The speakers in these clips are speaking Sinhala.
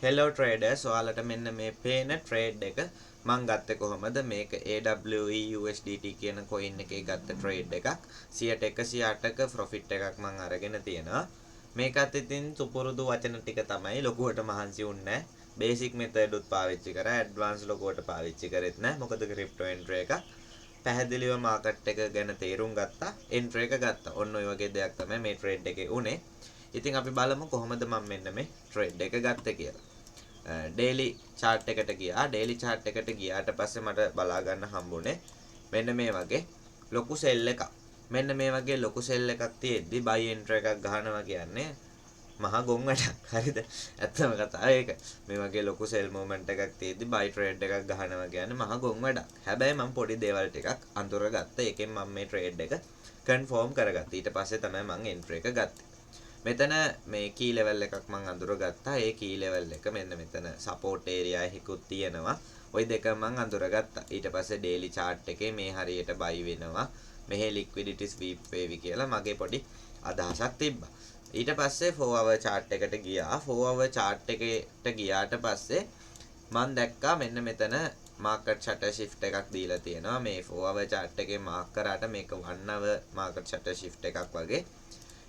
hello traders ඔයාලට මෙන්න මේ පේන trade එක මම ගත්තේ කොහමද මේක AWE USDT කියන coin එකේ ගත්ත trade එකක් 108ක profit එකක් මම අරගෙන තියෙනවා මේකත් ඉතින් සුපුරුදු වචන ටික තමයි ලොකුවට මහන්සි වුන්නේ නැහැ basic method උත් පාවිච්චි කරා advanced ලොකුවට පාවිච්චි කරෙත් නැහැ මොකද crypto entry එක පැහැදිලිව market එක ගැන තේරුම් ගත්තා entry එක ගත්තා ඔන්න ඔය වගේ දෙයක් තමයි මේ trade එකේ උනේ ඉතින් අපි බලමු කොහොමද මම මෙන්න මේ trade එක ගත්තේ කියලා daily chart එකට ගියා daily chart එකට ගියාට පස්සේ මට බලා ගන්න හම්බුනේ මෙන්න මේ වගේ ලොකු sell එකක් මෙන්න මේ වගේ ලොකු sell එකක් තියෙද්දි buy entry එකක් ගහනවා කියන්නේ මහා ගොන් වැඩක් හරිද ඇත්තම කතාව ඒක මේ වගේ ලොකු sell movement එකක් තියෙද්දි buy trade එකක් ගහනවා කියන්නේ මහා ගොන් වැඩක් හැබැයි මම පොඩි දේවල් ටිකක් අඳුරගත්තා ඒකෙන් මම මේ trade එක confirm කරගත්තා ඊට පස්සේ තමයි මම entry එක ගත්තේ මෙතන මේ key level එකක් මම අඳුරගත්තා ඒ key level එක මෙන්න මෙතන support area එකකුත් තියෙනවා ওই දෙක මම අඳුරගත්තා ඊට පස්සේ daily chart එකේ මේ හරියට buy වෙනවා මෙහි liquidity sweep වේවි කියලා මගේ පොඩි අදහසක් තිබ්බා ඊට පස්සේ 4 hour chart එකට ගියා 4 hour chart එකට ගියාට පස්සේ මම දැක්කා මෙන්න මෙතන market shutter shift එකක් දීලා තියෙනවා මේ 4 hour chart එකේ mark කරාට මේක 1 hour market shutter shift එකක් වගේ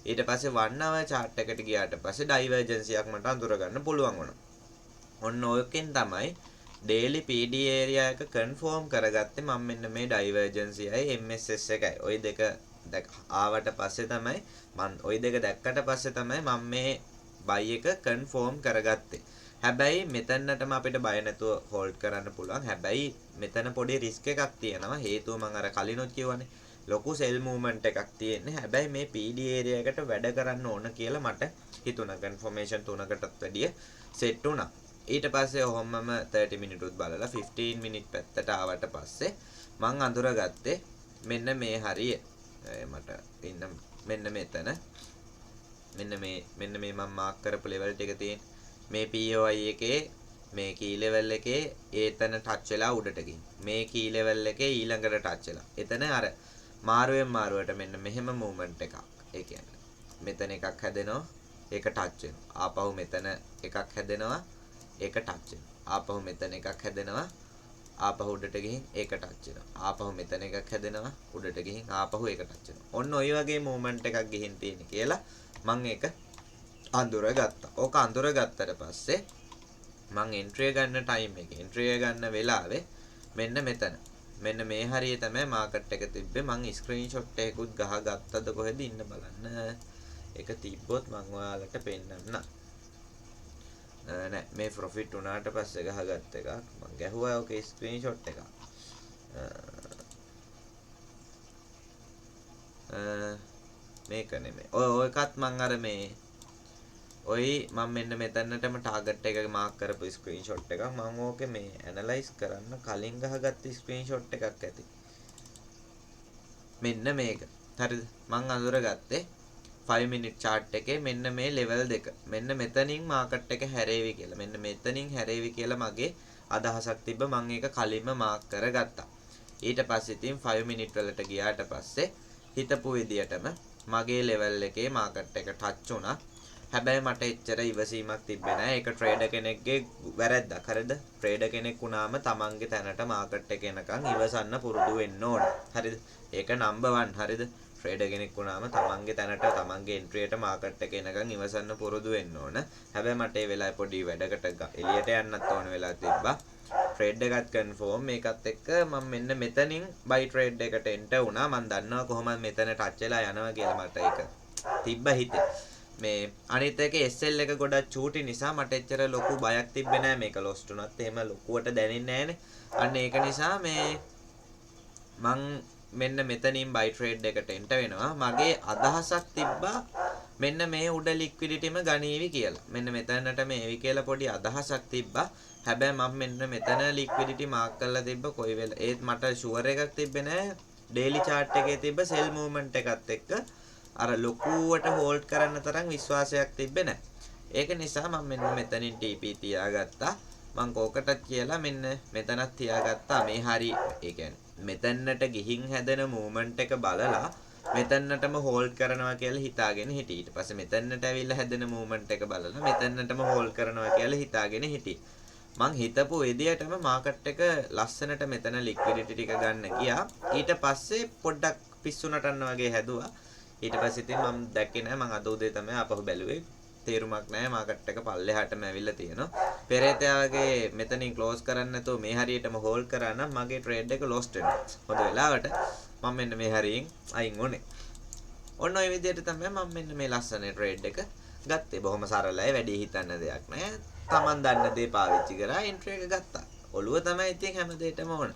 ඊට පස්සේ 1 hour chart එකට ගියාට පස්සේ divergence එකක් මට අඳුර ගන්න පුළුවන් වුණා. ඔන්න ඔයකෙන් තමයි daily PD area එක confirm කරගත්තේ මම මෙන්න මේ divergence එකයි MSS එකයි. ওই දෙක ආවට පස්සේ තමයි මම ওই දෙක දැක්කට පස්සේ තමයි මම මේ buy එක confirm කරගත්තේ. හැබැයි මෙතනටම අපිට බය නැතුව hold කරන්න පුළුවන්. හැබැයි මෙතන පොඩි risk එකක් තියෙනවා. හේතුව මම අර කලිනුත් කියවනේ ලොකු sell movement එකක් තියෙන්නේ හැබැයි මේ PD area එකට වැඩ කරන්න ඕන කියලා මට හිතුණා confirmation 3කටත් වැඩිය set වුණා ඊට පස්සේ ඔහොමම 30 minute උත් බලලා 15 minute පැත්තට ආවට පස්සේ මං අඳුරගත්තේ මෙන්න මේ හරිය මට ඉන්න මෙන්න මෙතන මෙන්න මේ මම මාක් කරපු level ටික තියෙන මේ POI එකේ මේ key level එකේ ඒතන touch වෙලා උඩට ගිහින් මේ key level එකේ ඊළඟට touch වෙලා එතන අර මාරුවෙන් මාරුවට මෙන්න මෙහෙම movement එකක්. ඒ කියන්නේ මෙතන එකක් හැදෙනවා ඒක touch වෙනවා. ආපහු මෙතන එකක් හැදෙනවා ඒක touch වෙනවා. ආපහු මෙතන එකක් හැදෙනවා ආපහු උඩට ගිහින් ඒක touch වෙනවා. ආපහු මෙතන එකක් හැදෙනවා උඩට ගිහින් ආපහු ඒක touch වෙනවා. ඔන්න ඔය වගේ movement එකක් ගිහින් තියෙන කියලා මම ඒක අඳුරගත්තා. ඕක අඳුරගත්තට පස්සේ මම entry ගන්න time එකේ entry ගන්න වෙලාවේ මෙන්න මෙන්න මේ හරිය තමයි මාකට් එක තිබ්බේ මං ස්ක්‍රීන්ෂොට් එකකුත් ගහගත්තද කොහෙද ඉන්න බලන්න ඒක තිබ්බොත් මං ඔයාලට පෙන්නන්න නෑ මේ ප්‍රොෆිට් උනාට පස්සේ ගහගත්ත එකක් මං ගැහුවා ඔකේ ස්ක්‍රීන්ෂොට් එකක් මේක නෙමෙයි ඔය එකත් මං අර මේ ඔයි මම මෙන්න මෙතනටම ටාගට් එක මාක් කරපු ස්ක්‍රීන්ෂොට් එකක් මම ඕකේ මේ ඇනලයිස් කරන්න කලින් ගහගත්ත ස්ක්‍රීන්ෂොට් එකක් ඇති මෙන්න මේක හරිද මම අඳුරගත්තේ 5 minute chart එකේ මෙන්න මේ level දෙක මෙන්න මෙතනින් මාකට් එක හැරේවි කියලා මෙන්න මෙතනින් හැරේවි කියලා මගේ අදහසක් තිබ්බ මම ඒක කලින්ම මාක් කරගත්තා ඊට පස්සේ ඉතින් 5 minute වලට ගියාට පස්සේ හිතපු විදියටම මගේ level එකේ මාකට් එක ටච් වුණා හැබැයි මට එච්චර ඉවසීමක් තිබ්බේ නැහැ. ඒක ට්‍රේඩර් කෙනෙක්ගේ වැරද්දක්. හරිද? ට්‍රේඩර් කෙනෙක් වුණාම තමන්ගේ තැනට මාකට් එක එනකන් ඉවසන්න පුරුදු වෙන්න ඕන. හරිද? ඒක නම්බර් 1. හරිද? ට්‍රේඩර් කෙනෙක් වුණාම තමන්ගේ තැනට තමන්ගේ එන්ට්‍රි එකට මාකට් එක එනකන් ඉවසන්න පුරුදු වෙන්න ඕන. හැබැයි මට ඒ වෙලාවේ පොඩි වැඩකට එළියට යන්නත් ඕන වෙලා තිබ්බා. ට්‍රේඩ් එකත් කන්ෆර්ම් මේකත් එක්ක මම මෙන්න මෙතනින් බයි ට්‍රේඩ් එකට එන්ටර් වුණා. මම දන්නවා කොහොමද මෙතන ටච් වෙලා යනවා කියලා මට ඒක තිබ්බ හිතේ. මේ අනිත් එක SL එක ගොඩක් චූටි නිසා මට එච්චර ලොකු බයක් තිබ්බේ නැහැ මේක ලොස්ට් උනත් එහෙම ලොකුවට දැනෙන්නේ නැහනේ අන්න ඒක නිසා මේ මං මෙන්න මෙතනින් බයි ට්‍රේඩ් එකට එන්ටර් වෙනවා මගේ අදහසක් තිබ්බා මෙන්න මේ උඩ ලික්විඩිටිම ගනීවි කියලා මෙන්න මෙතනට මේවි කියලා පොඩි අදහසක් තිබ්බා හැබැයි මම මෙන්න මෙතන ලික්විඩිටි මාක් කරලා තිබ්බ කොයි වෙල ඒත් මට ෂුවර් එකක් තිබ්බේ නැහැ ඩේලි chart එකේ තිබ්බ සෙල් මූවමන්ට් එකත් එක්ක අර ලොකුවට හෝල්ඩ් කරන්න තරම් විශ්වාසයක් තිබ්බේ නැහැ. ඒක නිසා මම මෙන්න මෙතනින් TP තියාගත්තා. මම කෝකටත් කියලා මෙන්න මෙතනත් තියාගත්තා. මේ හරි ඒ කියන්නේ මෙතනට ගිහින් හැදෙන මූවමන්ට් එක බලලා මෙතනටම හෝල්ඩ් කරනවා කියලා හිතාගෙන හිටියේ. ඊට පස්සේ මෙතනට ඇවිල්ලා හැදෙන මූවමන්ට් එක බලලා මෙතනටම හෝල්ඩ් කරනවා කියලා හිතාගෙන හිටියේ. මං හිතපු විදියටම මාකට් එක ලස්සනට මෙතන ලික්විඩිටි ටික ගන්න ගියා. ඊට පස්සේ පොඩ්ඩක් පිස්සු නටන්න වගේ හැදුවා. ඊට පස්සේ ඉතින් මම දැක්කේ නෑ. මං අද උදේ තමයි ආපහු බැලුවේ. තේරුමක් නෑ මාකට් එක පල්ලෙහාටම ඇවිල්ලා තියෙනවා. පෙරේතයා වගේ මෙතනින් ක්ලෝස් කරන්න නැතුව මේ හරියටම හෝල්ඩ් කරා නම් මගේ ට්‍රේඩ් එක ලොස්ට් වෙනවා. හොඳ වෙලාවට මම මෙන්න මේ හරියෙන් අයින් වුණේ. ඔන්න ඔය විදිහට තමයි මම මෙන්න මේ ලස්සන ට්‍රේඩ් එක ගත්තේ. බොහොම සරලයි, වැඩි හිතන්න දෙයක් නෑ. Taman දන්න දේ පාවිච්චි කරා එන්ට්‍රි එක ගත්තා. ඔළුව තමයි ඉතින් හැම දෙයකම ඕන.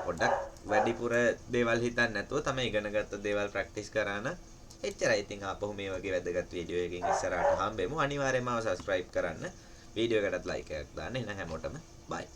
පොඩ්ඩක් වැඩිපුර දේවල් හිතන්න නැතුව තමයි ඉගෙන ගත්ත දේවල් ප්‍රැක්ටිස් කරා නම් එච්චරයි. ඉතින් ආපහු මේ වගේ වැදගත් වීඩියෝ එකකින් ඉස්සරහට හම්බෙමු. අනිවාර්යයෙන්ම subscribe කරන්න. වීඩියෝ එකටත් like එකක් දාන්න. එහෙනම් හැමෝටම bye.